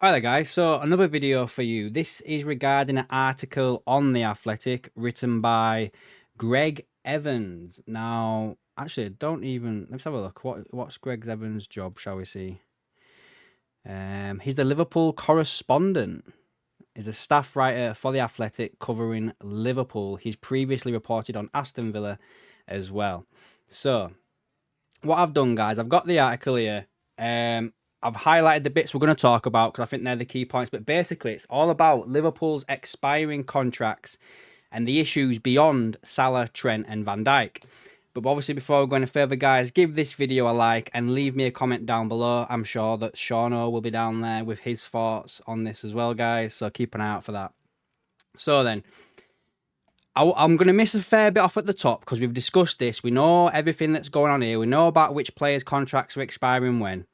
Hi there guys, so another video for you. This is regarding an article on The Athletic written by Greg Evans. Now, actually, let's have a look. What's Greg Evans' job, shall we see? He's the Liverpool correspondent. He's a staff writer for The Athletic covering Liverpool. He's previously reported on Aston Villa as well. So, what I've done, guys, I've got the article here. I've highlighted the bits we're going to talk about because I think they're the key points. But basically, it's all about Liverpool's expiring contracts and the issues beyond Salah, Trent, and Van Dijk. But obviously, before we go any further, guys, give this video a like and leave me a comment down below. I'm sure that Seano will be down there with his thoughts on this as well, guys. So keep an eye out for that. So then, I'm going to miss a fair bit off at the top because we've discussed this. We know everything that's going on here. We know about which players' contracts are expiring when.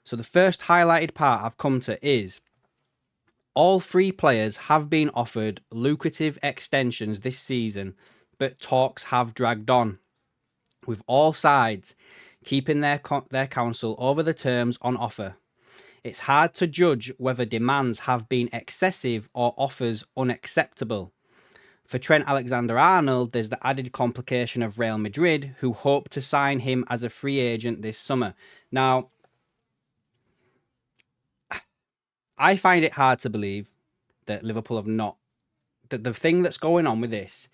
So the first highlighted part I've come to is all three players have been offered lucrative extensions this season, but talks have dragged on, with all sides keeping their counsel over the terms on offer. It's hard to judge whether demands have been excessive or offers unacceptable. For Trent Alexander-Arnold, there's the added complication of Real Madrid, who hope to sign him as a free agent this summer. Now, I find it hard to believe that Liverpool have not. That the thing that's going on with this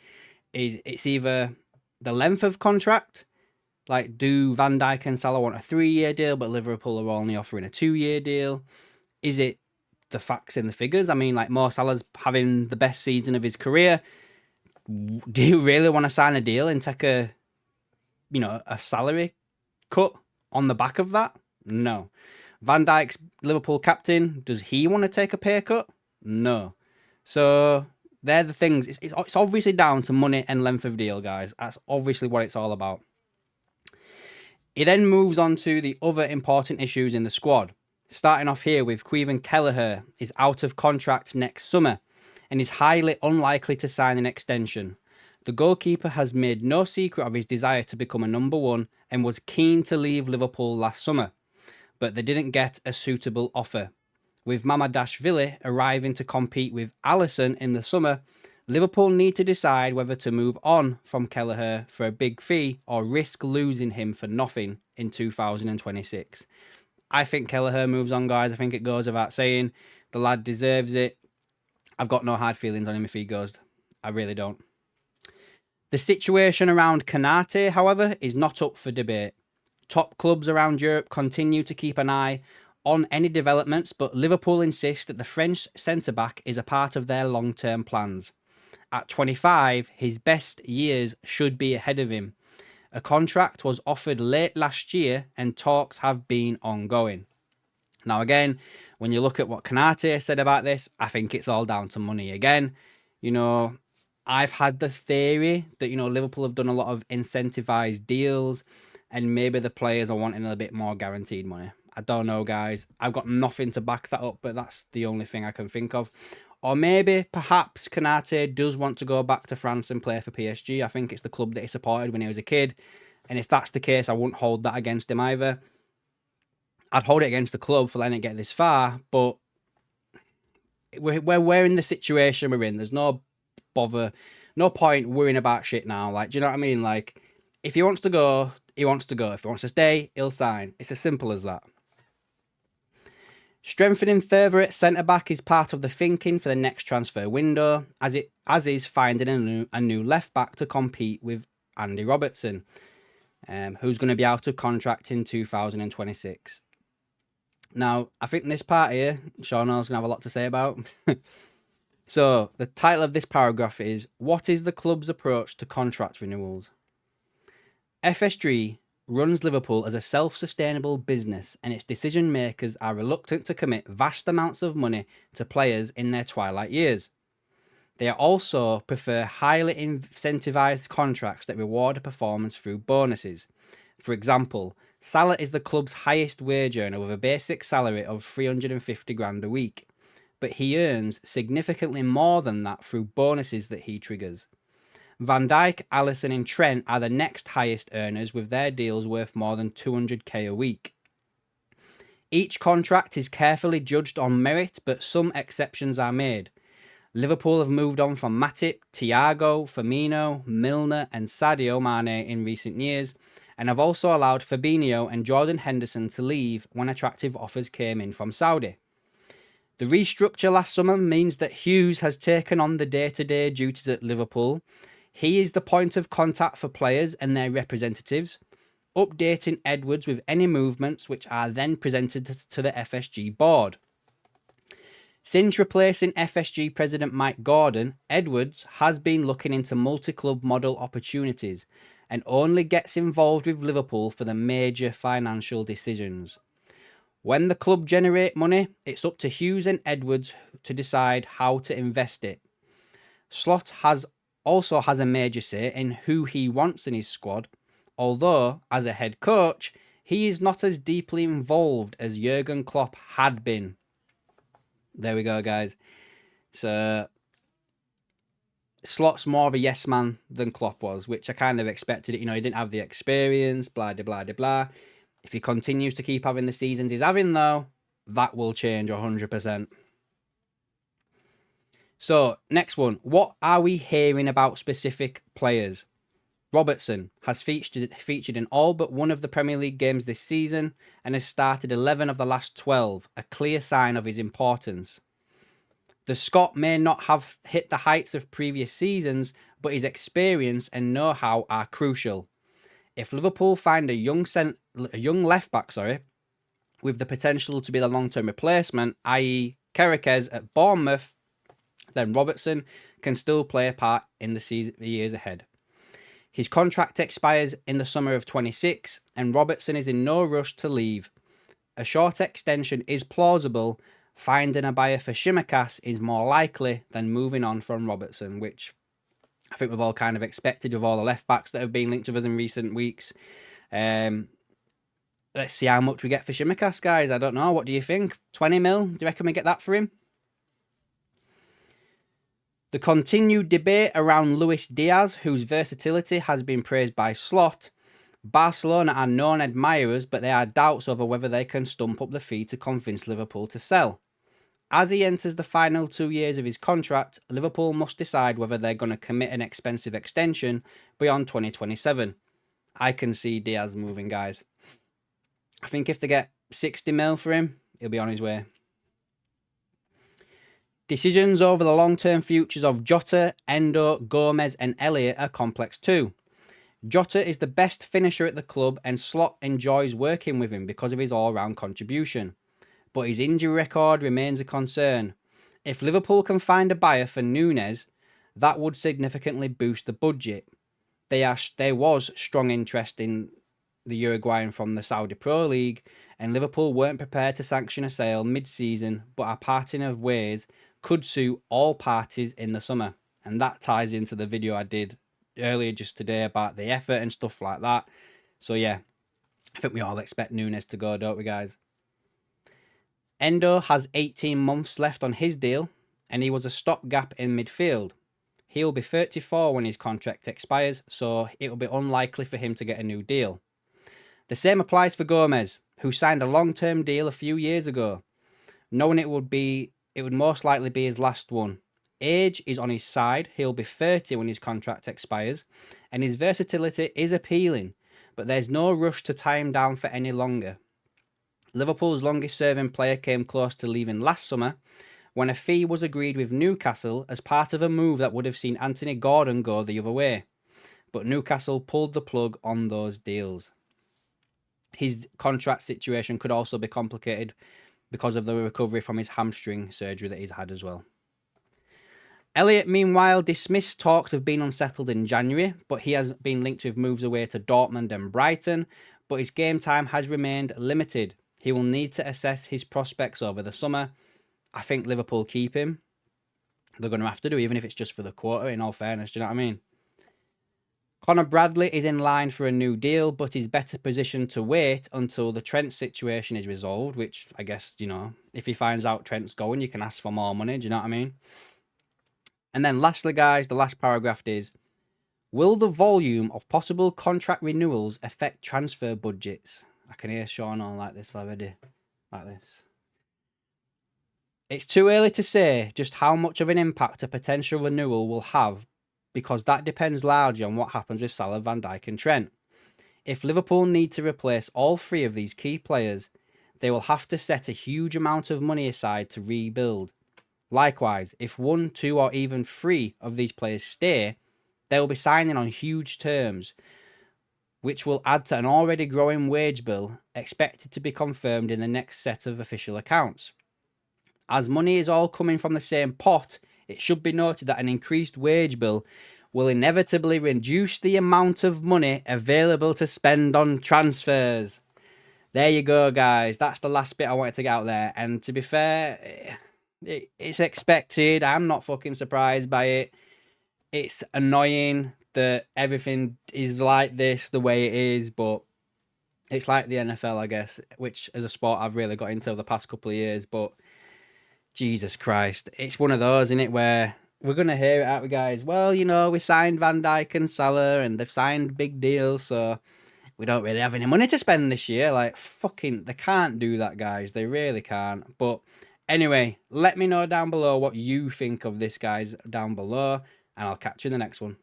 is it's either the length of contract, like do Van Dijk and Salah want a 3-year deal, but Liverpool are only offering a 2-year deal? Is it the facts and the figures? I mean, like Mo Salah's having the best season of his career. Do you really want to sign a deal and take a salary cut on the back of that? No. Van Dijk's Liverpool captain, does he want to take a pay cut? No. So they're the things. It's obviously down to money and length of deal, guys. That's obviously what it's all about. He then moves on to the other important issues in the squad. Starting off here with Kevin Kelleher is out of contract next summer and is highly unlikely to sign an extension. The goalkeeper has made no secret of his desire to become a number one and was keen to leave Liverpool last summer, but they didn't get a suitable offer. With Mamadashvili arriving to compete with Alisson in the summer, Liverpool need to decide whether to move on from Kelleher for a big fee or risk losing him for nothing in 2026. I think Kelleher moves on, guys. I think it goes without saying. The lad deserves it. I've got no hard feelings on him if he goes. I really don't. The situation around Konate, however, is not up for debate. Top clubs around Europe continue to keep an eye on any developments, but Liverpool insist that the French centre-back is a part of their long-term plans. At 25, his best years should be ahead of him. A contract was offered late last year and talks have been ongoing. Now again, when you look at what Konate said about this, I think it's all down to money again. I've had the theory that, Liverpool have done a lot of incentivized deals and maybe the players are wanting a bit more guaranteed money. I don't know, guys. I've got nothing to back that up, but that's the only thing I can think of. Or maybe, perhaps, Konate does want to go back to France and play for PSG. I think it's the club that he supported when he was a kid. And if that's the case, I wouldn't hold that against him either. I'd hold it against the club for letting it get this far, but we're in the situation we're in. There's no bother, no point worrying about shit now. Like, do you know what I mean? Like, if he wants to go, he wants to go. If he wants to stay, he'll sign. It's as simple as that. Strengthening further at centre-back is part of the thinking for the next transfer window, as is finding a new left-back to compete with Andy Robertson, who's going to be out of contract in 2026. Now, I think this part here, Seano's going to have a lot to say about. So, the title of this paragraph is, What is the club's approach to contract renewals? FSG runs Liverpool as a self-sustainable business and its decision makers are reluctant to commit vast amounts of money to players in their twilight years. They also prefer highly incentivized contracts that reward performance through bonuses. For example, Salah is the club's highest wage earner with a basic salary of 350 grand a week, but he earns significantly more than that through bonuses that he triggers. Van Dijk, Alisson and Trent are the next highest earners with their deals worth more than 200k a week. Each contract is carefully judged on merit, but some exceptions are made. Liverpool have moved on from Matip, Thiago, Firmino, Milner and Sadio Mane in recent years, and have also allowed Fabinho and Jordan Henderson to leave when attractive offers came in from Saudi. The restructure last summer means that Hughes has taken on the day-to-day duties at Liverpool. He is the point of contact for players and their representatives, updating Edwards with any movements which are then presented to the FSG board. Since replacing FSG President Mike Gordon, Edwards has been looking into multi-club model opportunities and only gets involved with Liverpool for the major financial decisions. When the club generate money, it's up to Hughes and Edwards to decide how to invest it. Slot also has a major say in who he wants in his squad, although, as a head coach, he is not as deeply involved as Jurgen Klopp had been. There we go, guys. So, Slot's more of a yes man than Klopp was, which I kind of expected. He didn't have the experience, blah, blah, blah, blah. If he continues to keep having the seasons he's having, though, that will change 100%. So, next one. What are we hearing about specific players? Robertson has featured in all but one of the Premier League games this season and has started 11 of the last 12, a clear sign of his importance. The Scot may not have hit the heights of previous seasons, but his experience and know-how are crucial. If Liverpool find a young left-back, with the potential to be the long-term replacement, i.e. Kerekes at Bournemouth, then Robertson can still play a part in the years ahead. His contract expires in the summer of 26, and Robertson is in no rush to leave. A short extension is plausible. Finding a buyer for Tsimikas is more likely than moving on from Robertson, which I think we've all kind of expected with all the left-backs that have been linked with us in recent weeks. Let's see how much we get for Tsimikas, guys. I don't know. What do you think? 20 mil? Do you reckon we get that for him? The continued debate around Luis Diaz, whose versatility has been praised by Slot. Barcelona are known admirers, but there are doubts over whether they can stump up the fee to convince Liverpool to sell. As he enters the final 2 years of his contract, Liverpool must decide whether they're going to commit an expensive extension beyond 2027. I can see Diaz moving, guys. I think if they get 60 mil for him, he'll be on his way. Decisions over the long-term futures of Jota, Endo, Gomez and Elliott are complex too. Jota is the best finisher at the club and Slot enjoys working with him because of his all-round contribution. But his injury record remains a concern. If Liverpool can find a buyer for Núñez, that would significantly boost the budget. There was strong interest in the Uruguayan from the Saudi Pro League, and Liverpool weren't prepared to sanction a sale mid-season, but a parting of ways could suit all parties in the summer. And that ties into the video I did earlier just today about the effort and stuff like that. So yeah, I think we all expect Núñez to go, don't we, guys? Endo has 18 months left on his deal, and he was a stopgap in midfield. He'll be 34 when his contract expires, so it will be unlikely for him to get a new deal. The same applies for Gomez, who signed a long-term deal a few years ago, knowing it would most likely be his last one. Age is on his side. He'll be 30 when his contract expires, and his versatility is appealing, but there's no rush to tie him down for any longer. Liverpool's longest-serving player came close to leaving last summer when a fee was agreed with Newcastle as part of a move that would have seen Anthony Gordon go the other way. But Newcastle pulled the plug on those deals. His contract situation could also be complicated because of the recovery from his hamstring surgery that he's had as well. Elliott, meanwhile, dismissed talks of being unsettled in January, but he has been linked with moves away to Dortmund and Brighton, but his game time has remained limited. He will need to assess his prospects over the summer. I think Liverpool keep him. They're going to have to do, even if it's just for the quarter, in all fairness. Do you know what I mean? Conor Bradley is in line for a new deal, but is better positioned to wait until the Trent situation is resolved, which I guess, if he finds out Trent's going, you can ask for more money. Do you know what I mean? And then lastly, guys, the last paragraph is, will the volume of possible contract renewals affect transfer budgets? I can hear Seano like this already. like this. It's too early to say just how much of an impact a potential renewal will have, because that depends largely on what happens with Salah, Van Dijk and Trent. If Liverpool need to replace all three of these key players, they will have to set a huge amount of money aside to rebuild. Likewise, if 1, 2 or even 3 of these players stay, they will be signing on huge terms, which will add to an already growing wage bill expected to be confirmed in the next set of official accounts. As money is all coming from the same pot, it should be noted that an increased wage bill will inevitably reduce the amount of money available to spend on transfers. There you go, guys. That's the last bit I wanted to get out there. And to be fair, it's expected. I'm not fucking surprised by it. It's annoying that everything is like this the way it is, but it's like the NFL, I guess, which as a sport I've really got into the past couple of years. But Jesus Christ, it's one of those, isn't it, where we're going to hear it out, we guys. Well, you know, we signed Van Dijk and Salah and they've signed big deals, so we don't really have any money to spend this year. Like, fucking, they can't do that, guys. They really can't. But anyway, let me know down below what you think of this, guys, down below, and I'll catch you in the next one.